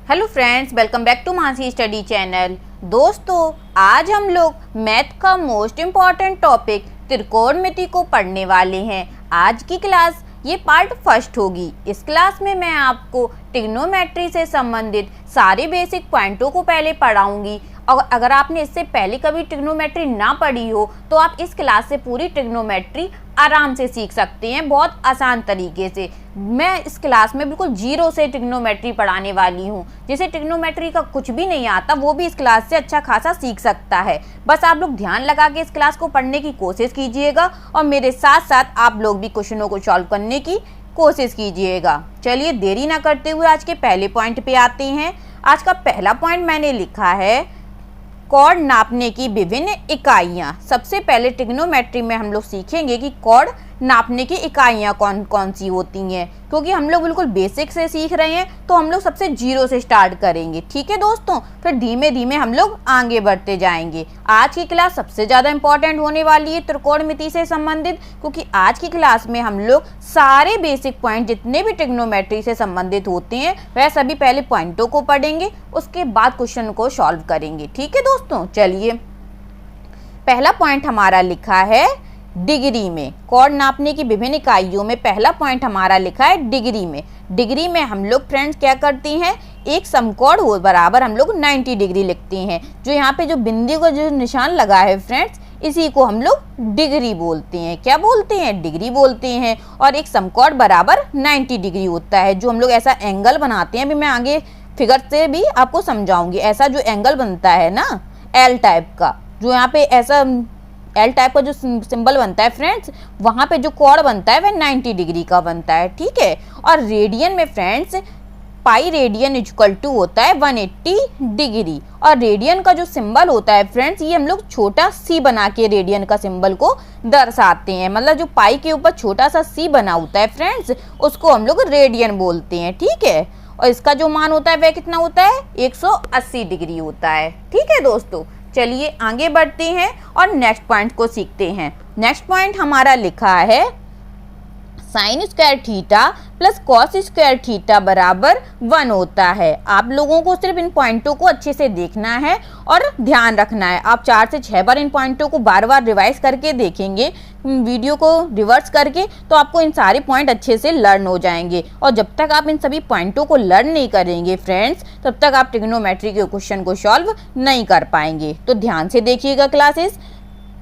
Hello friends, welcome back to Mansi study channel. दोस्तों, आज हम लोग मैथ का मोस्ट इम्पॉर्टेंट टॉपिक त्रिकोणमिति को पढ़ने वाले हैं। आज की क्लास ये पार्ट फर्स्ट होगी। इस क्लास में मैं आपको ट्रिग्नोमेट्री से संबंधित सारे बेसिक पॉइंटों को पहले पढ़ाऊंगी। और अगर आपने इससे पहले कभी ट्रिग्नोमेट्री ना पढ़ी हो तो आप इस क्लास से पूरी ट्रिग्नोमेट्री आराम से सीख सकते हैं, बहुत आसान तरीके से। मैं इस क्लास में बिल्कुल जीरो से ट्रिग्नोमेट्री पढ़ाने वाली हूँ। जिसे ट्रिग्नोमेट्री का कुछ भी नहीं आता वो भी इस क्लास से अच्छा खासा सीख सकता है। बस आप लोग ध्यान लगा के इस क्लास को पढ़ने की कोशिश कीजिएगा और मेरे साथ साथ आप लोग भी क्वेश्चनों को सॉल्व करने की कोशिश कीजिएगा। चलिए देरी ना करते हुए आज के पहले पॉइंट पे आते हैं। आज का पहला पॉइंट मैंने लिखा है कोण नापने की विभिन्न इकाइयाँ। सबसे पहले ट्रिग्नोमेट्री में हम लोग सीखेंगे कि कोण नापने की इकाइयाँ कौन कौन सी होती हैं। क्योंकि हम लोग बिल्कुल बेसिक से सीख रहे हैं तो हम लोग सबसे जीरो से स्टार्ट करेंगे, ठीक है दोस्तों। फिर धीमे धीमे हम लोग आगे बढ़ते जाएंगे। आज की क्लास सबसे ज़्यादा इंपॉर्टेंट होने वाली है त्रिकोणमिति से संबंधित, क्योंकि आज की क्लास में हम लोग सारे बेसिक पॉइंट जितने भी ट्रिग्नोमेट्री से संबंधित होते हैं वह सभी पहले पॉइंटों को पढ़ेंगे, उसके बाद क्वेश्चन को सॉल्व करेंगे, ठीक है दोस्तों। चलिए पहला पॉइंट हमारा लिखा है डिग्री में। कोण नापने की विभिन्न इकाइयों में पहला पॉइंट हमारा लिखा है डिग्री में। डिग्री में हम लोग फ्रेंड्स क्या करते हैं, एक समकोण हो बराबर हम लोग 90 डिग्री लिखते हैं। जो यहाँ पे जो बिंदु का जो निशान लगा है फ्रेंड्स, इसी को हम लोग डिग्री बोलते हैं। क्या बोलते हैं? डिग्री बोलते हैं। और एक समकोण बराबर 90 डिग्री होता है। जो हम लोग ऐसा एंगल बनाते हैं, अभी मैं आगे फिगर से भी आपको समझाऊंगी। ऐसा जो एंगल बनता है ना एल टाइप का, जो यहाँ पे ऐसा एल टाइप का जो सिंबल बनता है फ्रेंड्स, वहाँ पे जो कोण बनता है वह 90 डिग्री का बनता है, ठीक है। और रेडियन में friends pi radian equal to होता है 180 डिग्री। और रेडियन का जो सिंबल होता है फ्रेंड्स, ये हम लोग छोटा सी बना के रेडियन का सिंबल को दर्शाते हैं। मतलब जो पाई के ऊपर छोटा सा सी बना होता है फ्रेंड्स, उसको हम लोग रेडियन बोलते हैं, ठीक है। और इसका जो मान होता है वह कितना होता है, 180 डिग्री होता है, ठीक है दोस्तों। चलिए आगे बढ़ते हैं और नेक्स्ट पॉइंट को सीखते हैं। नेक्स्ट पॉइंट हमारा लिखा है sine square theta plus cos square theta बराबर 1 होता है। आप लोगों को सिर्फ इन पॉइंटों को अच्छे से देखना है और ध्यान रखना है। आप 4 से 6 बार इन पॉइंटों को बार बार रिवाइज करके देखेंगे वीडियो को रिवर्स करके, तो आपको इन सारे पॉइंट अच्छे से लर्न हो जाएंगे। और जब तक आप इन सभी पॉइंटों को लर्न नहीं करेंगे फ्रेंड्स, तब तक आप ट्रिग्नोमेट्री के क्वेश्चन को सॉल्व नहीं कर पाएंगे। तो ध्यान से देखिएगा क्लासेस।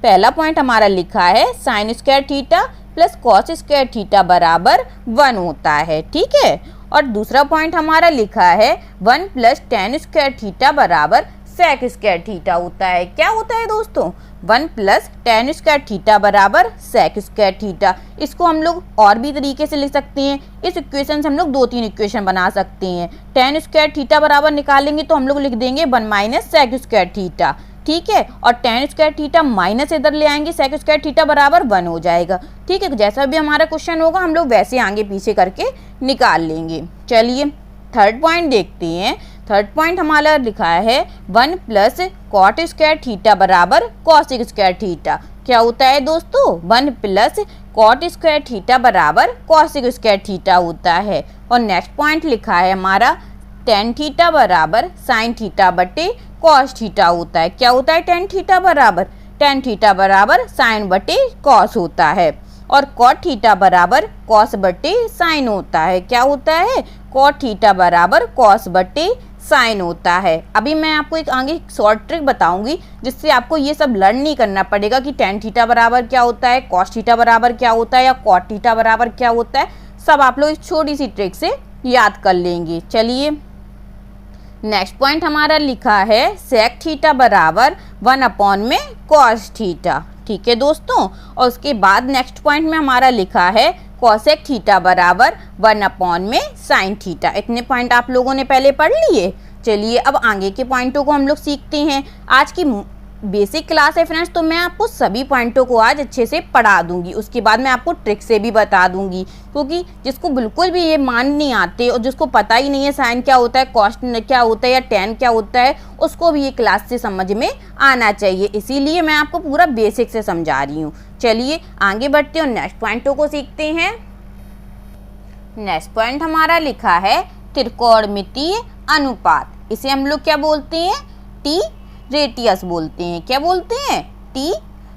पहला पॉइंट हमारा लिखा है sine square theta plus cos square theta बराबर 1 होता है, ठीक है। और दूसरा पॉइंट हमारा लिखा है 1 प्लस टेन स्क्वायर थीटा बराबर सेक स्क्वायर थीटा होता है। क्या होता है दोस्तों? 1 प्लस टेन स्क्वायर थीटा बराबर सेक स्क्वायर थीटा। इसको हम लोग और भी तरीके से लिख सकते हैं। इस इक्वेशन से हम लोग 2-3 इक्वेशन बना सकते हैं। टेन स्क्वायर थीटा बराबर निकालेंगे तो हम लोग लिख देंगे 1 माइनस सेक स्क्वायर थीटा, ठीक है। और टेन स्क्वायर थीटा माइनस इधर ले आएंगे, सेक स्क्वायर थीटा बराबर 1 हो जाएगा, ठीक है। जैसा भी हमारा क्वेश्चन होगा हम लोग वैसे आगे पीछे करके निकाल लेंगे। चलिए थर्ड पॉइंट देखते हैं। थर्ड पॉइंट हमारा लिखा है 1 प्लस कॉट स्क्वायर थीटा बराबर कॉसिक स्क्वायर थीटा। क्या होता है दोस्तों? 1 प्लस कॉट स्क्वायर थीटा बराबर कॉसिक स्क्वायर थीटा होता है। और नेक्स्ट पॉइंट लिखा है हमारा टेन थीटा बराबर साइन थीटा बटे कॉस थीटा होता है। क्या होता है? टेन थीटा बराबर साइन बटे कॉस होता है। और कॉट थीटा बराबर कॉस बटे साइन होता है। क्या होता है? कॉट थीटा बराबर कॉस बटे साइन होता है। अभी मैं आपको एक आगे शॉर्ट ट्रिक बताऊंगी जिससे आपको ये सब लर्न नहीं करना पड़ेगा कि टेन थीटा बराबर क्या होता है, कॉस थीटा बराबर क्या होता है या कॉट थीटा बराबर क्या होता है। सब आप लोग इस छोटी सी ट्रिक से याद कर लेंगे। चलिए नेक्स्ट पॉइंट हमारा लिखा है सेक थीटा बराबर 1 अपॉन में कॉस थीटा, ठीक है दोस्तों। और उसके बाद नेक्स्ट पॉइंट में हमारा लिखा है कॉसेक थीटा बराबर 1 अपॉन में साइन थीटा। इतने पॉइंट आप लोगों ने पहले पढ़ लिए। चलिए अब आगे के पॉइंटों को हम लोग सीखते हैं। आज की बेसिक क्लास है फ्रेंड्स, तो मैं आपको सभी पॉइंटों को आज अच्छे से पढ़ा दूंगी। उसके बाद मैं आपको ट्रिक से भी बता दूंगी, क्योंकि जिसको बिल्कुल भी ये मान नहीं आते और जिसको पता ही नहीं है साइन क्या होता है, कॉस क्या होता है या टेन क्या होता है, उसको भी ये क्लास से समझ में आना चाहिए। इसीलिए मैं आपको पूरा बेसिक से समझा रही हूँ। चलिए आगे बढ़ते हैं और नेक्स्ट पॉइंटों को सीखते हैं। नेक्स्ट पॉइंट हमारा लिखा है त्रिकोणमितीय अनुपात। इसे हम लोग क्या बोलते हैं? टी रेडियस बोलते हैं। क्या बोलते हैं? टी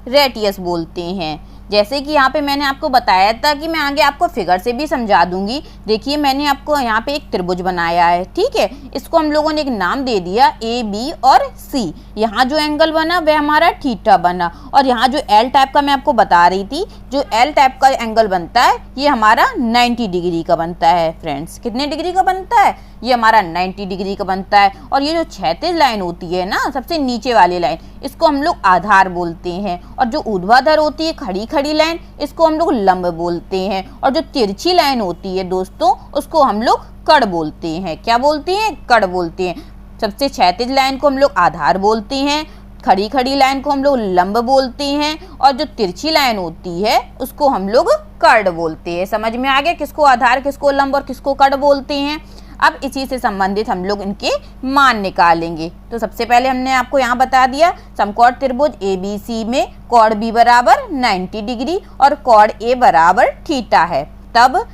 रेडियस बोलते हैं। जैसे कि यहाँ पे मैंने आपको बताया था कि मैं आगे आपको फिगर से भी समझा दूंगी। देखिए मैंने आपको यहाँ पे एक त्रिभुज बनाया है, ठीक है। इसको हम लोगों ने एक नाम दे दिया ए, बी और सी। यहाँ जो एंगल बना वह हमारा थीटा बना, और यहाँ जो एल टाइप का मैं आपको बता रही थी, जो एल टाइप का एंगल बनता है ये हमारा 90 डिग्री का बनता है फ्रेंड्स। कितने डिग्री का बनता है? ये हमारा 90 डिग्री का बनता है। और ये जो क्षैतिज लाइन होती है ना, सबसे नीचे वाली लाइन, इसको हम लोग आधार बोलते हैं। और जो ऊर्ध्वाधर होती है खड़ी खड़ी लाइन, इसको हम लोग लंब बोलते हैं। और जो तिरछी लाइन होती है दोस्तों, उसको हम लोग कड़ बोलते हैं। क्या बोलते हैं? कड़ बोलते हैं। सबसे क्षैतिज लाइन को हम लोग आधार बोलते हैं, खड़ी खड़ी लाइन को हम लोग लंब बोलते हैं, और जो तिरछी लाइन होती है उसको हम लोग कड़ बोलते हैं। समझ में आ गया किसको आधार, किसको लंब और किसको कड़ बोलते हैं? अब इसी से संबंधित हम लोग इनके मान निकालेंगे। तो सबसे पहले हमने आपको यहाँ बता दिया समकोण त्रिभुज ABC में कोण B बराबर 90 डिग्री और कोण A बराबर थीटा है। तब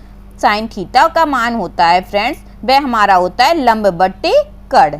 साइन थीटा का मान होता है फ्रेंड्स, वह हमारा होता है लंब बट्टे कड़।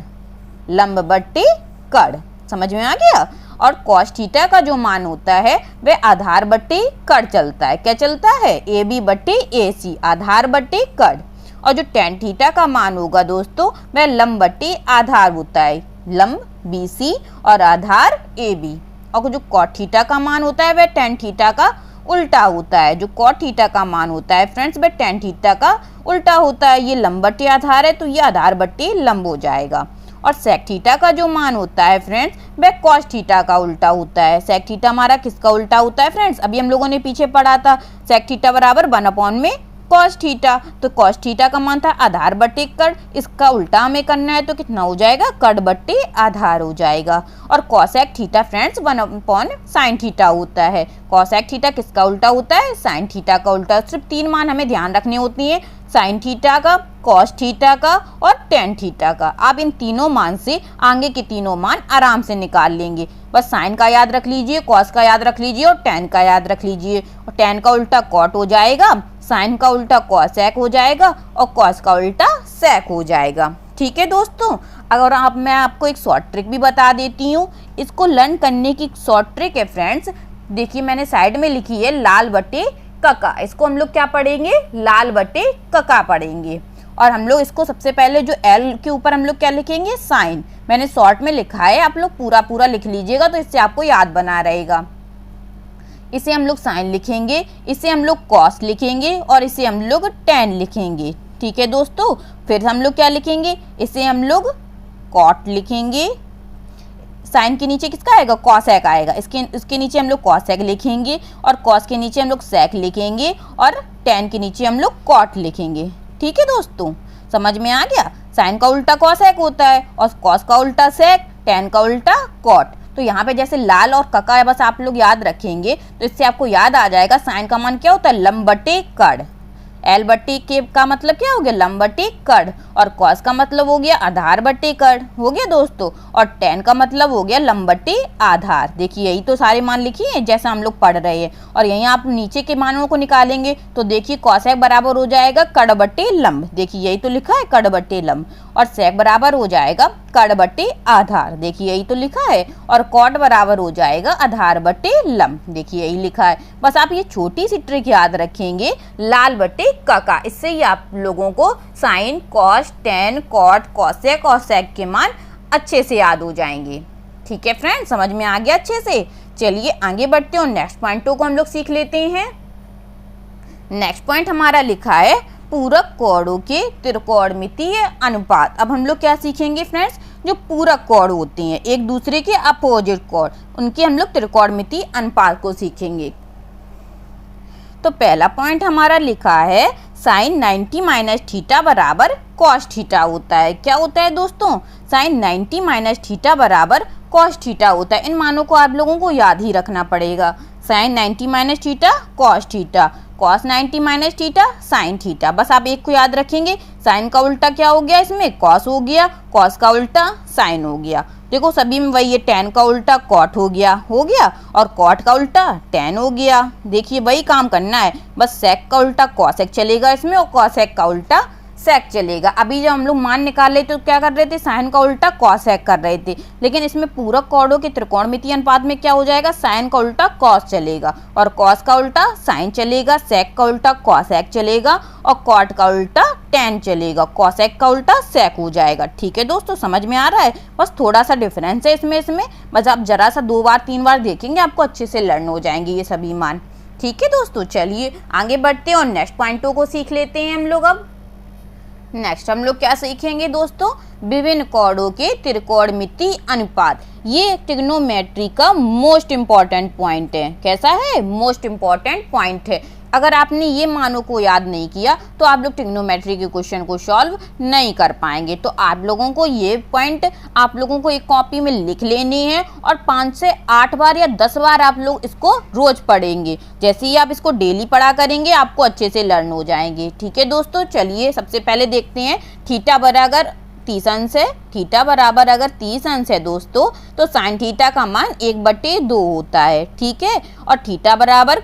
लंब बट्टे कड़, समझ में आ गया। और कॉस थीटा का जो मान होता है वह आधार बट्टे कड़ चलता है। क्या चलता है? AB बट्टे AC, आधार बट्टे कड़। और जो टेन थीटा का मान होगा दोस्तों, वह लंब बट्टे आधार होता है, लंब BC और आधार AB। और जो कॉट थीटा का मान होता है वह टेन थीटा का उल्टा होता है। जो कॉट थीटा का मान होता है फ्रेंड्स वह टेन थीटा का उल्टा होता है। ये लंब बट्टे आधार है तो ये आधार बट्टे लंब हो जाएगा। और सेक थीटा का जो मान होता है फ्रेंड्स वह कॉस थीटा का उल्टा होता है। सेक थीटा हमारा किसका उल्टा होता है फ्रेंड्स? अभी हम लोगों ने पीछे पढ़ा था, सेक थीटा बराबर 1 में कॉस थीटा। तो कॉस थीटा का मान था आधार बट्टे कड़, इसका उल्टा हमें करना है तो कितना हो जाएगा? कड़ बट्टे आधार हो जाएगा। और cosec theta friends 1 sine theta होता है। कॉसेक थीटा किसका उल्टा होता है? साइन थीटा का उल्टा। सिर्फ 3 मान हमें ध्यान रखने होती हैं, साइन थीटा का, कॉस थीटा का और टेन थीटा का। आप इन तीनों मान से आगे के तीनों मान आराम से निकाल लेंगे। बस साइन का याद रख लीजिए, कॉस का याद रख लीजिए और टेन का याद रख लीजिए। और टेन का उल्टा कॉट हो जाएगा, साइन का उल्टा कॉसेक हो जाएगा और कॉस का उल्टा सेक हो जाएगा। ठीक है दोस्तों। अगर मैं आपको एक शॉर्ट ट्रिक भी बता देती हूँ, इसको लर्न करने की शॉर्ट ट्रिक है फ्रेंड्स। देखिए मैंने साइड में लिखी है लाल बटे कका। इसको हम लोग क्या पढ़ेंगे? लाल बटे कका पढ़ेंगे। और हम लोग इसको सबसे पहले जो एल के ऊपर हम लोग क्या लिखेंगे? साइन। मैंने शॉर्ट में लिखा है, आप लोग पूरा पूरा लिख लीजिएगा तो इससे आपको याद बना रहेगा। इसे हम लोग साइन लिखेंगे, इसे हम लोग कॉस लिखेंगे और इसे हम लोग टेन लिखेंगे। ठीक है दोस्तों। फिर हम लोग क्या लिखेंगे? इसे हम लोग कॉट लिखेंगे। साइन के नीचे किसका आएगा? कॉसेक आएगा। इसके नीचे हम लोग कॉसेक लिखेंगे और कॉस के नीचे हम लोग सेक लिखेंगे और टेन के नीचे हम लोग कॉट लिखेंगे। ठीक है दोस्तों, समझ में आ गया। साइन का उल्टा कॉसेक होता है और कॉस का उल्टा सेक, टेन का उल्टा कॉट। तो यहाँ पे जैसे लाल और कका है, बस आप लोग याद रखेंगे तो इससे आपको याद आ जाएगा साइन का मान क्या होता है? लंब बटे कड़। एल बट्टे के का मतलब क्या हो गया? लंब बटे कड़। और कॉस का मतलब हो गया आधार बट्टे कड़, हो गया दोस्तों। और टेन का मतलब हो गया लंब बट्टे आधार। देखिए यही तो सारे मान लिखिए हैं जैसा हम लोग पढ़ रहे हैं। और यहीं आप नीचे के मानों को निकालेंगे तो देखिए कॉसेक बराबर हो जाएगा कड़ बट्टे लंब। देखिए यही तो लिखा है कड़ बट्टे लंब। और सेक बराबर हो जाएगा कड़ बट्टे आधार। देखिए यही तो लिखा है। और कॉट बराबर हो जाएगा आधार बट्टे लंब। देखिए यही लिखा है। बस आप ये छोटी सी ट्रिक याद रखेंगे, लाल बट्टे कका। इससे ही आप लोगों को sine, cos, tan, cot, cosec और सेक के मान अच्छे से याद हो जाएंगे। ठीक है फ्रेंड, समझ में आ गया अच्छे से। चलिए आगे बढ़ते हैं और नेक्स्ट पॉइंटों को हम लोग सीख लेते हैं। नेक्स्ट पॉइंट हमारा लिखा है पूरक कोणों के त्रिकोणमितीय अनुपात। अब हम लोग क्या सीखेंगे फ्रेंड्स? जो पूरक कोण होते हैं, एक दूसरे के अपोजिट कोण, उनके हम लोग त्रिकोणमितीय अनुपात को सीखेंगे। तो पहला पॉइंट हमारा लिखा है साइन 90 माइनस थीटा बराबर कॉस थीटा होता है। क्या होता है दोस्तों? साइन 90 माइनस थीटा बराबर कॉस थीटा होता है। इन मानों को आप लोगों को याद ही रखना पड़ेगा। Sine 90 minus theta cos theta, cos 90 minus theta sine theta. बस आप एक को याद रखेंगे, साइन का उल्टा क्या हो गया? इसमें कॉस हो गया, कॉस का उल्टा साइन हो गया। देखो सभी में वही है, टेन का उल्टा कॉट हो गया और कॉट का उल्टा टेन हो गया। देखिए वही काम करना है, बस सेक का उल्टा कॉसेक चलेगा इसमें और कॉसेक का उल्टा सेक चलेगा। अभी जब हम लोग मान निकाल रहे थे तो क्या कर रहे थे, साइन का उल्टा कॉसेक कर रहे थे, लेकिन इसमें पूरक कोणों के त्रिकोणमितीय अनुपात में क्या हो जाएगा, साइन का उल्टा कॉस चलेगा और कॉस का उल्टा साइन चलेगा, सेक का उल्टा कॉसेक चलेगा और कॉट का उल्टा टेन चलेगा, कॉसेक का उल्टा सेक हो जाएगा। ठीक है दोस्तों, समझ में आ रहा है? बस थोड़ा सा डिफरेंस है इसमें बस आप जरा सा 2 बार 3 बार देखेंगे आपको अच्छे से लर्न हो जाएंगे ये सभी मान। ठीक है दोस्तों, चलिए आगे बढ़ते हैं और नेक्स्ट पॉइंटों को सीख लेते हैं हम लोग। अब नेक्स्ट हम लोग क्या सीखेंगे दोस्तों, विभिन्न कोणों के त्रिकोणमितीय अनुपात। ये ट्रिग्नोमेट्री का मोस्ट इम्पॉर्टेंट पॉइंट है। कैसा है? मोस्ट इम्पॉर्टेंट पॉइंट है। अगर आपने ये मानों को याद नहीं किया तो आप लोग ट्रिग्नोमेट्री के क्वेश्चन को सॉल्व नहीं कर पाएंगे। तो आप लोगों को ये पॉइंट आप लोगों को एक कॉपी में लिख लेनी है और 5 से 8 बार या 10 बार आप लोग इसको रोज पढ़ेंगे। जैसे ही आप इसको डेली पढ़ा करेंगे आपको अच्छे से लर्न हो जाएंगे। ठीक है दोस्तों, चलिए सबसे पहले देखते हैं थीटा बराबर 30 अंश है। थीटा बराबर अगर 30 अंश है दोस्तों तो साइन थीटा का मान 1/2 होता है। ठीक है, और थीटा बराबर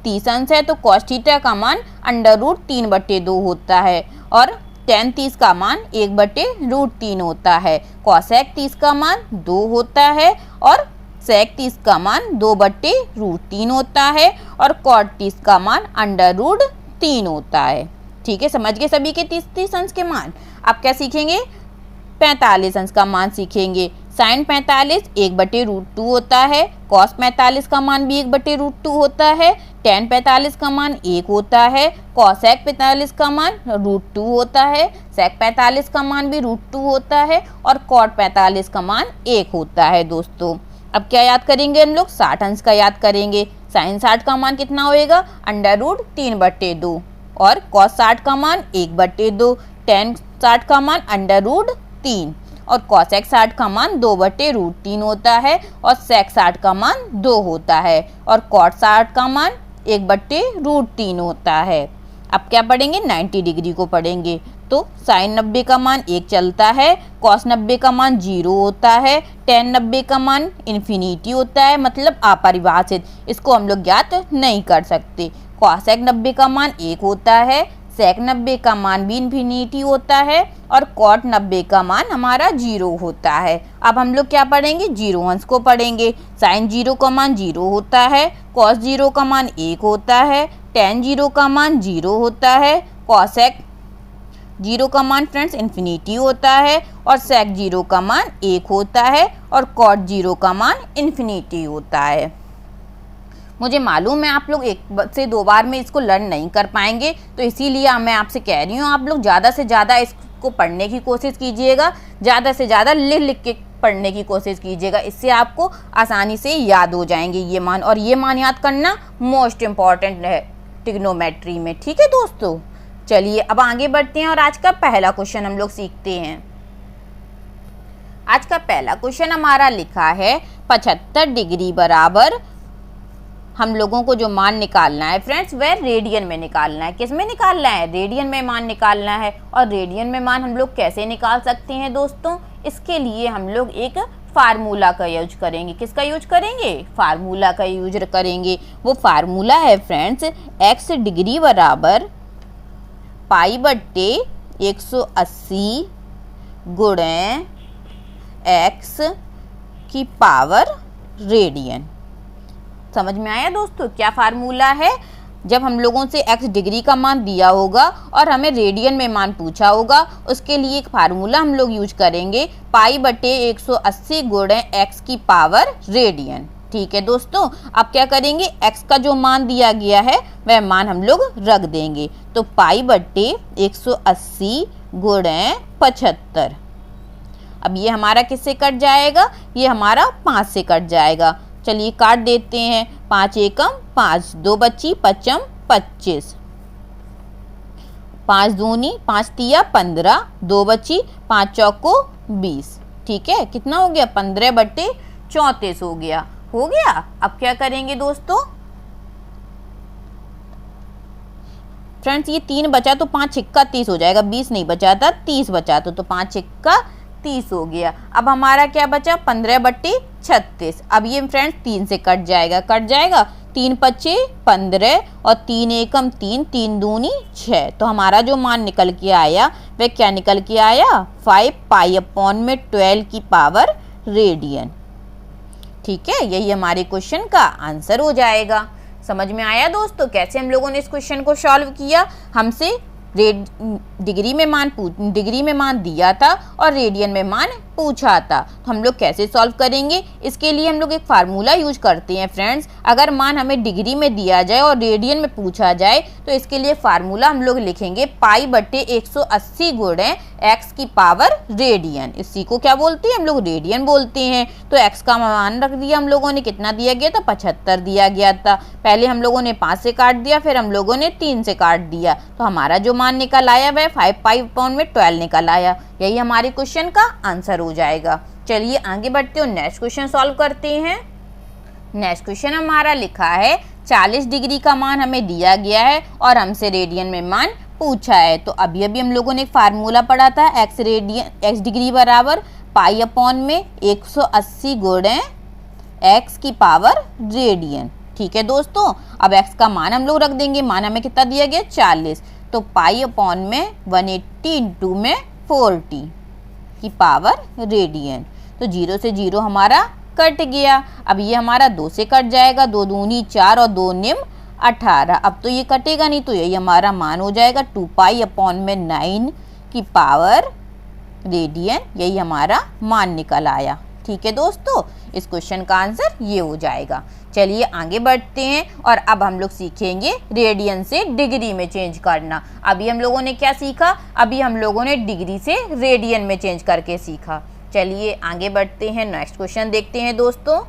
30 अंश है तो कॉस थीटा का मान √3/2 होता है और टेन 30 का मान 1/√3 होता है। कॉसेक 30 का मान 2 होता है और सेक 30 का मान 2/√3 होता है और कॉट 30 का मान √3 होता है। ठीक है, समझ गए सभी के 30 अंश के मान। अब क्या सीखेंगे, 45 अंश का मान सीखेंगे। साइन 45 1/√2 होता है, कॉस 45 का मान भी 1/√2 होता है, टेन 45 का मान 1 होता है, कॉसेक 45 का मान √2 होता है, सेक 45 का मान भी √2 होता है और कॉट 45 का मान 1 होता है दोस्तों। अब क्या याद करेंगे हम लोग, 60 अंश का याद करेंगे। साइन 60 का मान कितना होएगा, √3/2 और कॉस 60 का मान 1/2, टेन 60 का मान √3 और कॉसेक 60 का मान 2/√3 होता है और सेक 60 का मान 2 होता है और कॉट 60 का मान 1/√3 होता है। अब क्या पढ़ेंगे, 90 डिग्री को पढ़ेंगे। तो साइन 90 का मान 1 चलता है, कॉस 90 का मान 0 होता है, टेन 90 का मान इन्फिनिटी होता है, मतलब अपरिभाषित, इसको हम लोग ज्ञात नहीं कर सकते। कॉसेक 90 का मान 1 होता है, सेक 90 का मान भी इन्फिनिटी होता है और कॉट 90 का मान हमारा 0 होता है। अब हम लोग क्या पढ़ेंगे, 0 अंश को पढ़ेंगे। साइन 0 का मान 0 होता है, कॉस 0 का मान 1 होता है, टेन 0 का मान 0 होता है, कॉसेक 0 का मान फ्रेंड्स इन्फिनिटी होता है और सेक 0 का मान 1 होता है और कॉट 0 का मान इन्फिनिटी होता है। मुझे मालूम है आप लोग 1 से 2 बार में इसको लर्न नहीं कर पाएंगे, तो इसीलिए मैं आपसे कह रही हूँ आप लोग ज़्यादा से ज़्यादा इसको पढ़ने की कोशिश कीजिएगा, ज़्यादा से ज़्यादा लिख के पढ़ने की कोशिश कीजिएगा। इससे आपको आसानी से याद हो जाएंगे ये मान, और ये मान याद करना मोस्ट इम्पॉर्टेंट है ट्रिग्नोमेट्री में। ठीक है दोस्तों, चलिए अब आगे बढ़ते हैं और आज का पहला क्वेश्चन हम लोग सीखते हैं। आज का पहला क्वेश्चन हमारा लिखा है 75 डिग्री बराबर, हम लोगों को जो मान निकालना है फ्रेंड्स वह रेडियन में निकालना है। किस में निकालना है, रेडियन में मान निकालना है। और रेडियन में मान हम लोग कैसे निकाल सकते हैं दोस्तों, इसके लिए हम लोग एक फार्मूला का यूज करेंगे। किसका यूज करेंगे, फार्मूला का यूज करेंगे। वो फार्मूला है फ्रेंड्स x डिग्री बराबर π/180 गुणे x की पावर रेडियन। समझ में आया दोस्तों क्या फार्मूला है? जब हम लोगों से x डिग्री का मान दिया होगा और हमें रेडियन में मान पूछा होगा, उसके लिए एक फार्मूला हम लोग यूज करेंगे π/180 गुणे x की पावर रेडियन। ठीक है दोस्तों, अब क्या करेंगे, x का जो मान दिया गया है वह मान हम लोग रख देंगे। तो π/180 गुणे 75, अब ये हमारा किससे कट जाएगा, ये हमारा 5 से कट जाएगा। चलिए काट देते हैं, 5 एकम 5, 2 बची 5 25, 5 दूनी 5 तिया 15, 2 बची 5 चौको 20। ठीक है, कितना हो गया, 15/34 हो गया। अब क्या करेंगे दोस्तों, फ्रेंड्स ये 3 बचा तो 5 छिक्का 30 हो जाएगा, 20 नहीं बचा था 30 बचा तो 5 छिक्का 30 हो गया। अब हमारा क्या बचा, 15/36। अब ये फ्रेंड्स 3 से कट जाएगा, 3 पच्चे 15 और 3 एकम 3, 3 दूनी 6। तो हमारा जो मान निकल के आया वह क्या निकल के आया, 5 पाई अपॉन में 12 की पावर रेडियन। ठीक है, यही हमारे क्वेश्चन का आंसर हो जाएगा। समझ में आया दोस्तों कैसे हम लोगों ने इस क्वेश्चन को सॉल्व किया। हमसे डिग्री में मान दिया था और रेडियन में मान पूछा था, तो हम लोग कैसे सॉल्व करेंगे। इसके लिए हम लोग एक फार्मूला यूज करते हैं फ्रेंड्स। अगर मान हमें डिग्री में दिया जाए और रेडियन में पूछा जाए तो इसके लिए फार्मूला हम लोग लिखेंगे पाई बटे 180 गुणे एक्स की पावर रेडियन। इसी को क्या बोलते हैं हम लोग, रेडियन बोलते हैं। तो एक्स का मान रख दिया हम लोगों ने, कितना दिया गया था, 75 दिया गया था। पहले हम लोगों ने 5 से काट दिया, फिर हम लोगों ने 3 से काट दिया, तो हमारा जो मान निकल आया वह 5 पाई अपॉन में 12 निकल आया। यही हमारे क्वेश्चन का आंसर हो जाएगा। चलिए आगे बढ़ते हो, नेक्स्ट क्वेश्चन सॉल्व करते हैं। नेक्स्ट क्वेश्चन हमारा लिखा है 40 डिग्री का मान हमें दिया गया है और हमसे रेडियन में मान पूछा है। तो अभी हम लोगों ने एक फार्मूला पढ़ा था, एक्स डिग्री बराबर पाई अपॉन में 180 गुणे एक्स की पावर रेडियन। ठीक है दोस्तों, अब एक्स का मान हम लोग रख देंगे। मान हमें कितना दिया गया, 40, तो पाई अपॉन में 180 इंटू में 40 की पावर रेडियन। तो 0 से 0 हमारा कट गया। अब ये हमारा 2 से कट जाएगा, 2 दूनी 4 और 2 निम 18। अब तो ये कटेगा नहीं, तो यही हमारा मान हो जाएगा 2 पाई अपॉन में 9 की पावर रेडियन। यही हमारा मान निकल आया। ठीक है दोस्तों, इस क्वेश्चन का आंसर ये हो जाएगा। चलिए आगे बढ़ते हैं और अब हम लोग सीखेंगे रेडियन से डिग्री में चेंज करना। अभी हम लोगों ने क्या सीखा, अभी हम लोगों ने डिग्री से रेडियन में चेंज करके सीखा। चलिए आगे बढ़ते हैं, नेक्स्ट क्वेश्चन देखते हैं दोस्तों।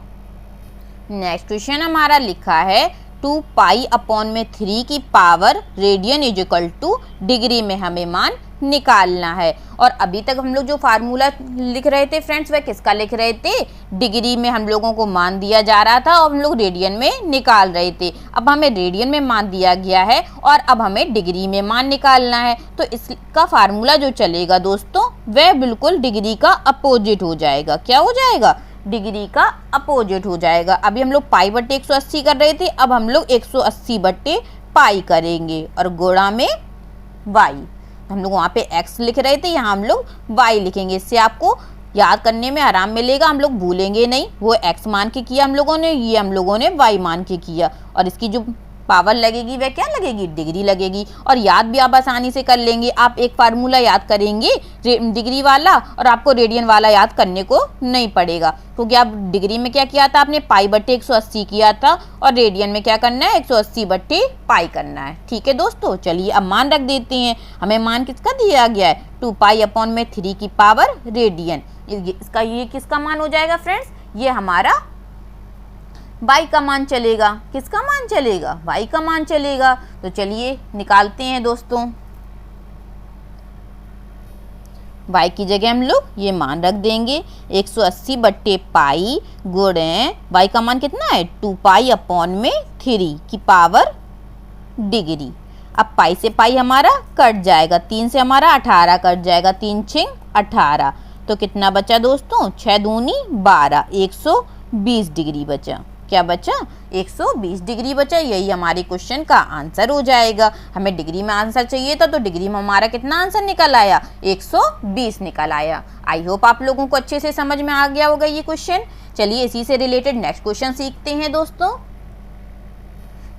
नेक्स्ट क्वेश्चन हमारा लिखा है 2 पाई अपॉन में 3 की power radian is equal two degree में हमें मान निकालना है। और अभी तक हम लोग जो फार्मूला लिख रहे थे फ्रेंड्स, वह किसका लिख रहे थे, डिग्री में हम लोगों को मान दिया जा रहा था और हम लोग रेडियन में निकाल रहे थे। अब हमें रेडियन में मान दिया गया है और अब हमें डिग्री में मान निकालना है। तो इसका फार्मूला जो चलेगा दोस्तों वह बिल्कुल डिग्री का अपोजिट हो जाएगा। क्या हो जाएगा, डिग्री का अपोजिट हो जाएगा। अभी हम लोग पाई बटे 180 कर रहे थे, अब हम लोग 180 बटे पाई करेंगे और गुणा में वाई। हम लोग वहाँ पे x लिख रहे थे, यहाँ हम लोग y लिखेंगे। इससे आपको याद करने में आराम मिलेगा, हम लोग भूलेंगे नहीं। वो x मान के किया हम लोगों ने, ये हम लोगों ने y मान के किया। और इसकी जो पावर लगेगी वह क्या लगेगी, डिग्री लगेगी। और याद भी आप आसानी से कर लेंगे। आप एक फार्मूला याद करेंगे डिग्री वाला और आपको रेडियन वाला याद करने को नहीं पड़ेगा, क्योंकि आप डिग्री में क्या किया था, आपने पाई बटे 180 किया था और रेडियन में क्या करना है, 180 बटे पाई करना है। ठीक है दोस्तों, चलिए अब मान रख देते हैं। हमें मान किसका दिया गया है, 2 पाई अपॉन में 3 की पावर रेडियन। इसका ये किसका मान हो जाएगा फ्रेंड्स, ये हमारा y का मान चलेगा। किसका मान चलेगा, y का मान चलेगा। तो चलिए निकालते हैं दोस्तों। y की जगह हम लोग ये मान रख देंगे, 180 बट्टे पाई गुणे y का मान कितना है, 2 पाई अपॉन में 3 की पावर डिग्री। अब पाई से पाई हमारा कट जाएगा, 3 से हमारा 18 कट जाएगा, 3 छिंग 18। तो कितना बचा दोस्तों, 6 दूनी 12, 120 डिग्री बचा। क्या बचा, 120 डिग्री बचा। यही हमारे क्वेश्चन का आंसर हो जाएगा। हमें डिग्री में आंसर चाहिए था, तो डिग्री में हमारा कितना आंसर निकल आया, 120 निकल आया। आई होप आप लोगों को अच्छे से समझ में आ गया होगा ये क्वेश्चन। चलिए इसी से रिलेटेड नेक्स्ट क्वेश्चन सीखते हैं दोस्तों।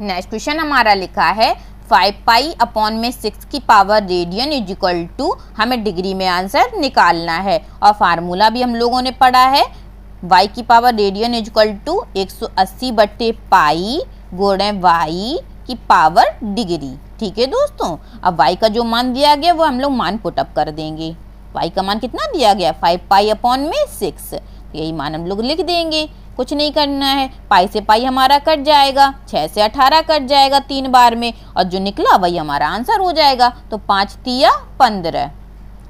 नेक्स्ट क्वेश्चन हमारा लिखा है 5 पाई अपॉन में 6 की power radian is equal to, हमें डिग्री में आंसर निकालना है। और फार्मूला भी हम लोगों ने पढ़ा है, y की power radian is equal to 180 बट्टे पाई गुणे y की पावर डिग्री। ठीक है दोस्तों, अब y का जो मान दिया गया वो हम लोग मान पुटअप कर देंगे। y का मान कितना दिया गया, 5 पाई अपॉन में 6, यही मान हम लोग लिख देंगे। कुछ नहीं करना है, पाई से पाई हमारा कट जाएगा, 6 से 18 कट जाएगा 3 बार में, और जो निकला वही हमारा आंसर हो जाएगा। तो 5 तिया 15,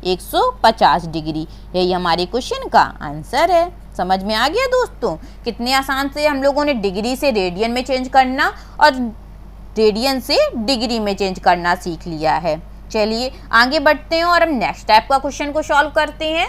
150 डिग्री। यही हमारे क्वेश्चन का आंसर है। समझ में आ गया दोस्तों, कितने आसान से हम लोगों ने डिग्री से रेडियन में चेंज करना और रेडियन से डिग्री में चेंज करना सीख लिया है। चलिए आगे बढ़ते हैं और हम नेक्स्ट टाइप का क्वेश्चन को सॉल्व करते हैं।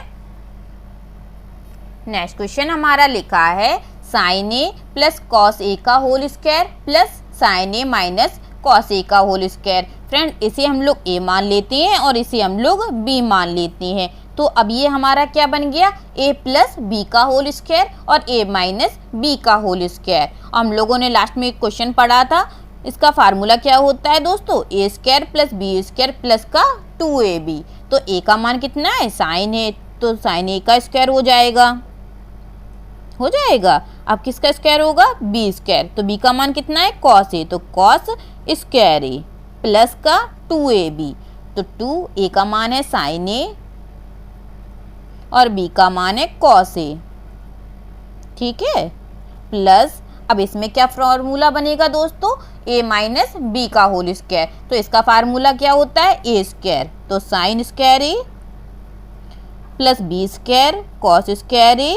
नेक्स्ट क्वेश्चन हमारा लिखा है sign A plus cos A का whole square plus sign A minus cos A का होल स्क्वायर। फ्रेंड इसे हम लोग ए मान लेते हैं और इसे हम लोग बी मान लेते हैं। तो अब ये हमारा क्या बन गया, a प्लस बी का होल स्क्वायर और a माइनस बी का होल स्क्वायर। हम लोगों ने लास्ट में एक क्वेश्चन पढ़ा था, इसका फार्मूला क्या होता है दोस्तों, a square plus B square plus का 2ab। तो a का मान कितना है, साइन है, तो साइन a का स्क्वायर हो जाएगा, अब किसका स्क्वायर होगा, बी स्क्वायर। तो b का मान कितना है, कॉस a, तो कॉस स्क्वायर a प्लस का 2ab। तो 2a का मान है साइन a और b का मान है कॉस a, ठीक है, प्लस अब इसमें क्या फार्मूला बनेगा दोस्तों, a माइनस बी का होल स्क्वायर। तो इसका फार्मूला क्या होता है, a स्क्वायर, तो sine square a plus B square cos square a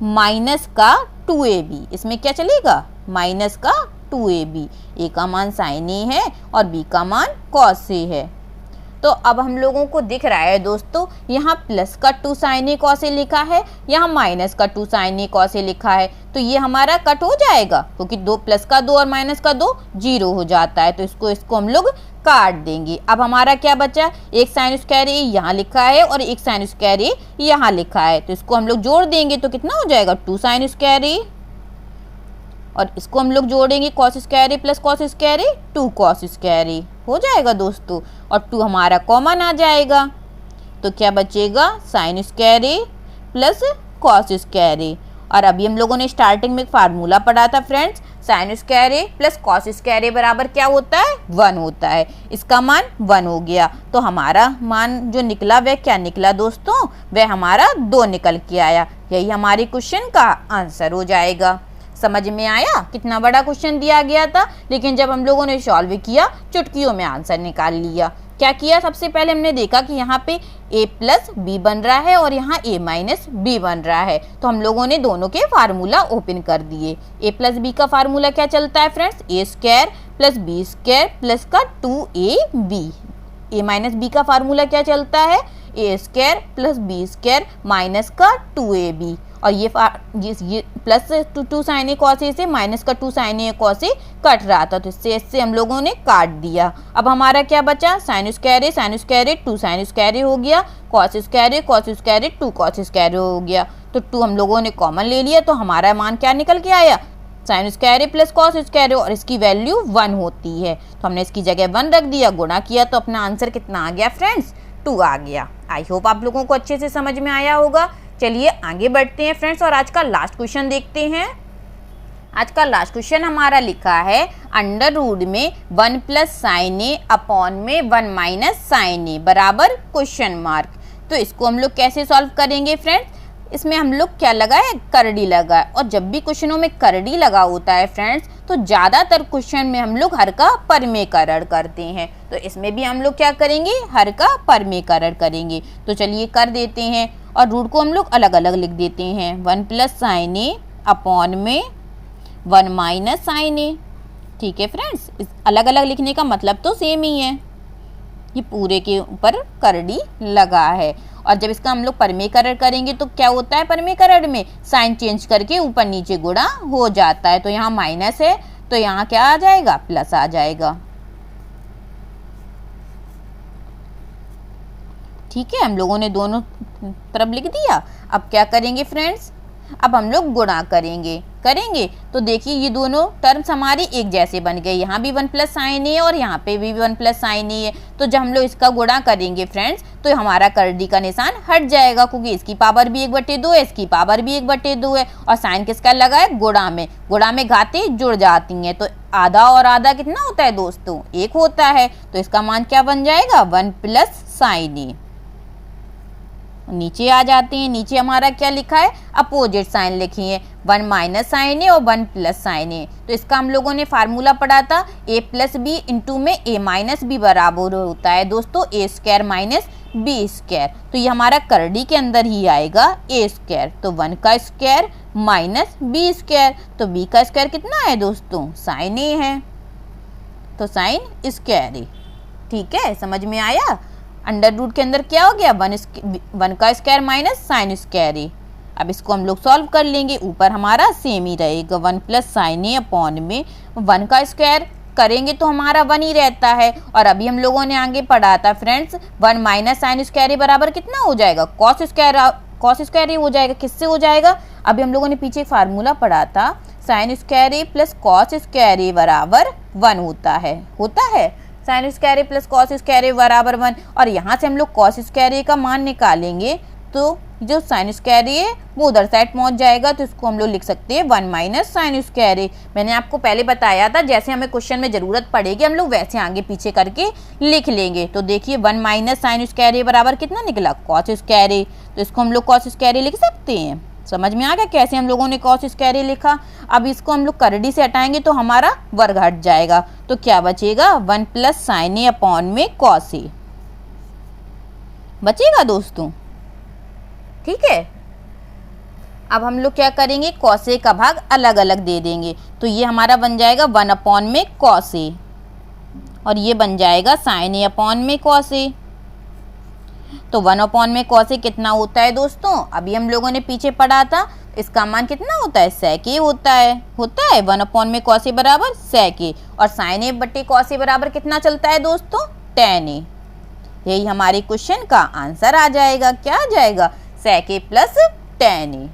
minus का 2ab। इसमें क्या चलेगा, माइनस का 2ab। a का मान साइन a है और b का मान कॉस a है। तो अब हम लोगों को दिख रहा है दोस्तों, यहाँ प्लस का 2 साइन ए कॉस ए लिखा है, यहाँ माइनस का 2 साइन ए कॉस ए लिखा है। तो ये हमारा कट हो जाएगा, क्योंकि 2 प्लस का 2 और माइनस का 2 0 हो जाता है। तो इसको हम लोग काट देंगे। अब हमारा क्या बचा, एक साइन स्क्वायर ए यहाँ लिखा है और एक साइन स्क्वायर ए यहाँ लिखा है। तो इसको हम लोग जोड़ देंगे तो कितना हो जाएगा, 2 साइन स्क्वायर ए, और इसको हम लोग जोड़ेंगे कॉस स्क्वायर ए प्लस कॉस स्क्वायर ए, 2 कॉस स्क्वायर ए हो जाएगा दोस्तों, और 2 हमारा कॉमन आ जाएगा। तो क्या बचेगा, साइन स्क्वायर ए प्लस कॉस स्क्वायर ए। और अभी हम लोगों ने स्टार्टिंग में एक फार्मूला पढ़ा था फ्रेंड्स, साइन स्क्वायर ए प्लस कॉस स्क्वायर ए बराबर क्या होता है, 1 होता है। इसका मान 1 हो गया। तो हमारा मान जो निकला वह क्या निकला दोस्तों, वह हमारा 2 निकल के आया। यही हमारे क्वेश्चन का आंसर हो जाएगा। समझ में आया, कितना बड़ा क्वेश्चन दिया गया था, लेकिन जब हम लोगों ने सॉल्व किया चुटकियों में आंसर निकाल लिया। क्या किया, सबसे पहले हमने देखा कि यहाँ पे a प्लस बी बन रहा है और यहाँ a माइनस बी बन रहा है। तो हम लोगों ने दोनों के फार्मूला ओपन कर दिए। a प्लस बी का फार्मूला क्या चलता है friends, a square plus B square plus का 2ab। a माइनस बी का फार्मूला क्या चलता है, a square plus B square minus का 2ab। और ये plus 2 sine A cos A से माइनस का 2 साइन ए कॉस ए कट रहा था, तो इससे हम लोगों ने काट दिया। अब हमारा क्या बचा, साइन स्क्वायर ए 2 साइन स्क्वायर ए हो गया, कॉस स्क्वायर ए 2 कॉस स्क्वायर ए हो गया। तो 2 हम लोगों ने कॉमन ले लिया, तो हमारा मान क्या निकल के आया, साइन स्क्वायर ए प्लस कॉस स्क्वायर ए, और इसकी वैल्यू 1 होती है। तो हमने इसकी जगह 1 रख दिया, गुणा किया, तो अपना आंसर कितना आ गया फ्रेंड्स, 2 आ गया। आई होप आप लोगों को अच्छे से समझ में आया होगा। चलिए आगे बढ़ते हैं फ्रेंड्स और आज का लास्ट क्वेश्चन देखते हैं। आज का लास्ट क्वेश्चन हमारा लिखा है, अंडर रूट में 1 प्लस साइन ए अपॉन में 1 माइनस साइन ए बराबर क्वेश्चन मार्क। तो इसको हम लोग कैसे सॉल्व करेंगे फ्रेंड्स, इसमें हम लोग क्या लगाए, करड़ी लगाए। और जब भी क्वेश्चनों में करड़ी लगा होता है फ्रेंड्स, तो ज़्यादातर क्वेश्चन में हम लोग हर का परमेकरण करते हैं। तो इसमें भी हम लोग क्या करेंगे, हर का परमेकरण करेंगे। तो चलिए कर देते हैं, और रूट को हम लोग अलग अलग लिख देते हैं। 1 प्लस साइन ए अपॉन में 1 माइनस साइन ए। ठीक है फ्रेंड्स, इस अलग अलग लिखने का मतलब तो सेम ही है, ये पूरे के ऊपर करड़ी लगा है। और जब इसका हम लोग परमेकरण करेंगे तो क्या होता है, परमेकरण में साइन चेंज करके ऊपर नीचे गुणा हो जाता है। तो यहाँ माइनस है तो यहाँ क्या आ जाएगा, प्लस आ जाएगा। ठीक है, हम लोगों ने दोनों तरफ लिख दिया। अब क्या करेंगे फ्रेंड्स, अब हम लोग गुणा करेंगे तो देखिए ये दोनों टर्म्स हमारी एक जैसे बन गए। यहाँ भी 1 प्लस साइन ए और यहाँ पे भी 1 प्लस साइन ए है। तो जब हम लोग इसका गुणा करेंगे फ्रेंड्स, तो हमारा करड़ी का निशान हट जाएगा, क्योंकि इसकी पावर भी 1/2 है, इसकी पावर भी 1/2 है। और साइन किसका लगा है, गुणा में घातें जुड़ जाती हैं। तो आधा और आधा कितना होता है दोस्तों, 1 होता है। तो इसका मान क्या बन जाएगा, 1 प्लस साइन ए। नीचे आ जाते हैं, नीचे हमारा क्या लिखा है, अपोजिट साइन लिखी है, 1 माइनस साइन ए और 1 प्लस साइन ए। तो इसका हम लोगों ने फार्मूला पढ़ा था, a प्लस बी इंटू में a माइनस बी बराबर होता है दोस्तों a square minus B square. तो ये हमारा करड़ी के अंदर ही आएगा a स्क्वायर। तो 1 का स्क्वायर माइनस बी स्क्वायर, तो b का स्क्वायर कितना है दोस्तों, साइन ए है, तो साइन स्क्वायर ए। ठीक है, समझ में आया। अंडर रूट के अंदर क्या हो गया, 1 का स्क्वायर माइनस साइन स्क्वायर ए। अब इसको हम लोग सॉल्व कर लेंगे, ऊपर हमारा सेम ही रहेगा 1 प्लस साइन ए अपॉन में 1 का स्क्वायर करेंगे तो हमारा 1 ही रहता है। और अभी हम लोगों ने आगे पढ़ा था फ्रेंड्स 1 माइनस साइन स्क्वायर बराबर कितना हो जाएगा, कॉस स्क्वायर हो जाएगा। किससे हो जाएगा, अभी हम लोगों ने पीछे एक फार्मूला पढ़ा था, साइन स्क्वायर ए प्लस कॉस स्क्वायर ए बराबर 1 होता है साइन स्क्वायर ए प्लस कॉस स्क्वायर ए बराबर 1। और यहाँ से हम लोग कॉस स्क्वायर ए का मान निकालेंगे तो जो साइन स्क्वायर ए वो उधर साइड पहुंच जाएगा, तो इसको हम लोग लिख सकते हैं 1 माइनस साइन स्क्वायर ए। मैंने आपको पहले बताया था जैसे हमें क्वेश्चन में जरूरत पड़ेगी हम लोग वैसे आगे पीछे करके लिख लेंगे। तो देखिए 1 माइनस साइन स्क्वायर ए बराबर कितना निकला, कॉस स्क्वायर ए। तो इसको हम लोग कॉस स्क्वायर ए लिख सकते हैं। समझ में आ गया कैसे हम लोगों ने कॉस स्क्वायर ए लिखा। अब इसको हम लोग करड़ी से हटाएंगे तो हमारा वर्ग हट जाएगा, तो क्या बचेगा 1 प्लस साइन ए अपॉन में कॉस ए बचेगा दोस्तों, ठीक है। अब हम लोग क्या करेंगे, कॉस ए का भाग अलग अलग दे देंगे, तो ये हमारा बन जाएगा 1 अपॉन में कॉस ए और ये बन जाएगा साइन ए अपॉन में कॉस ए। तो 1 अपॉन में कॉस ए कितना होता है दोस्तों, अभी हम लोगों ने पीछे पढ़ा था, इसका मान कितना होता है, सेक ए होता है 1 अपॉन में कॉस ए बराबर सेक ए। और साइन ए बटे कॉस ए बराबर कितना चलता है दोस्तों, टेन ए। यही हमारे क्वेश्चन का आंसर आ जाएगा, क्या आ जाएगा, सेक ए प्लस टेन ए।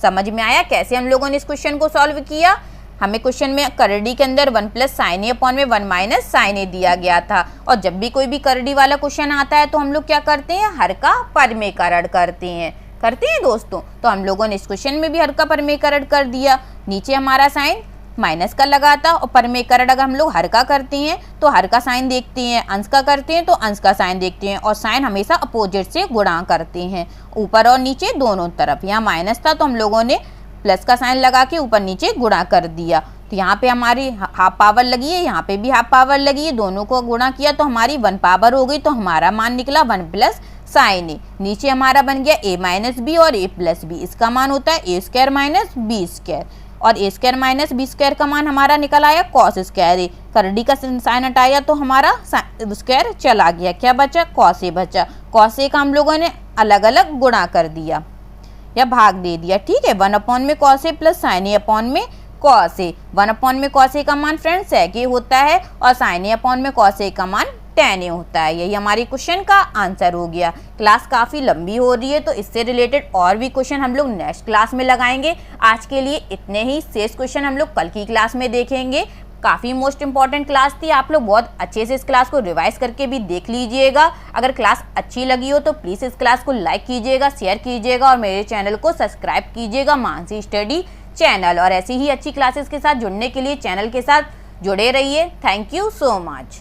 समझ में आया कैसे हम लोगों ने इस क्वेश्चन को सॉल्व किया। हमें क्वेश्चन में करड़ी के अंदर 1 प्लस साइन ए अपॉन में 1 माइनस साइन ए दिया गया था, और जब भी कोई भी करड़ी वाला क्वेश्चन आता है तो हम लोग क्या करते हैं, हर का परमेकरण करते हैं दोस्तों। तो हम लोगों ने इस क्वेश्चन में भी हर का परमेकरण कर दिया, नीचे हमारा साइन माइनस का लगा था, और परमेकरण अगर हम लोग हर का करते हैं तो हर का साइन देखते हैं, अंश का करते हैं तो अंश का साइन देखते हैं, और साइन हमेशा अपोजिट से गुणा करते हैं, ऊपर और नीचे दोनों तरफ। यहाँ माइनस था तो हम लोगों ने प्लस का साइन लगा के ऊपर नीचे गुणा कर दिया, तो यहाँ पे हमारी हाफ पावर लगी है, यहाँ पे भी हाफ पावर लगी है, दोनों को गुणा किया तो हमारी 1 पावर हो गई, तो हमारा मान निकला 1 प्लस साइन ए। नीचे हमारा बन गया a माइनस बी और a प्लस बी, इसका मान होता है a square minus B square, और a square minus B square का मान हमारा निकल आया कॉस स्क्वायर ए। करड़ी का साइन हटाया तो हमारा स्क्वायर चला गया, क्या बचा, कॉस ए बचा। कॉस ए का हम लोगों ने अलग अलग गुणा कर दिया या भाग दे दिया, ठीक है। 1 अपॉन में cos A plus sign A upon में कॉस ए। 1 अपॉन में कॉस ए का मान फ्रेंड्स सेक ए होता है, और साइन ए अपॉन में कॉस ए का मान टेन ए होता है। यही हमारे क्वेश्चन का आंसर हो गया। क्लास काफ़ी लंबी हो रही है, तो इससे रिलेटेड और भी क्वेश्चन हम लोग नेक्स्ट क्लास में लगाएंगे। आज के लिए इतने ही, शेष क्वेश्चन हम लोग कल की क्लास में देखेंगे। काफ़ी मोस्ट इंपॉर्टेंट क्लास थी, आप लोग बहुत अच्छे से इस क्लास को रिवाइज करके भी देख लीजिएगा। अगर क्लास अच्छी लगी हो तो प्लीज़ इस क्लास को लाइक कीजिएगा, शेयर कीजिएगा, और मेरे चैनल को सब्सक्राइब कीजिएगा, मानसी स्टडी चैनल। और ऐसी ही अच्छी क्लासेस के साथ जुड़ने के लिए चैनल के साथ जुड़े रहिए। Thank you so much.